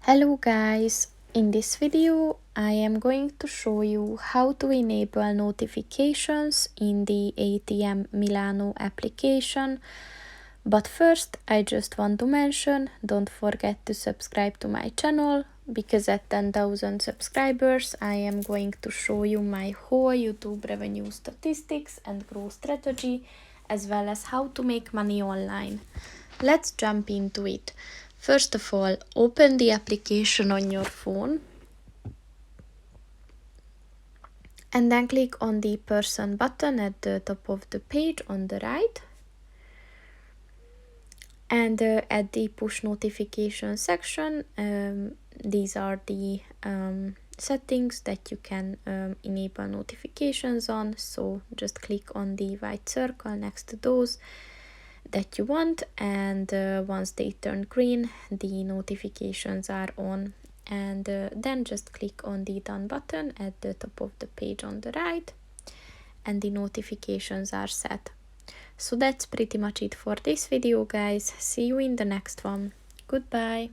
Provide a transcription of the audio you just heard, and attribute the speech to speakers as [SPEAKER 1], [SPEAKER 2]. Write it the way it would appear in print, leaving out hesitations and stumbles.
[SPEAKER 1] Hello guys, in this video I am going to show you how to enable notifications in the ATM Milano application. But first I just want to mention, don't forget to subscribe to my channel, because at 10,000 subscribers I am going to show you my whole YouTube revenue statistics and growth strategy, as well as how to make money online. Let's jump into it. First of all, open the application on your phone and then click on the person button at the top of the page on the right. And at the push notification section, these are the settings that you can enable notifications on. So just click on the white circle next to those that you want, and once they turn green, the notifications are on. And then just click on the done button at the top of the page on the right, and the notifications are set. So that's pretty much it for this video, guys. See you in the next one. Goodbye.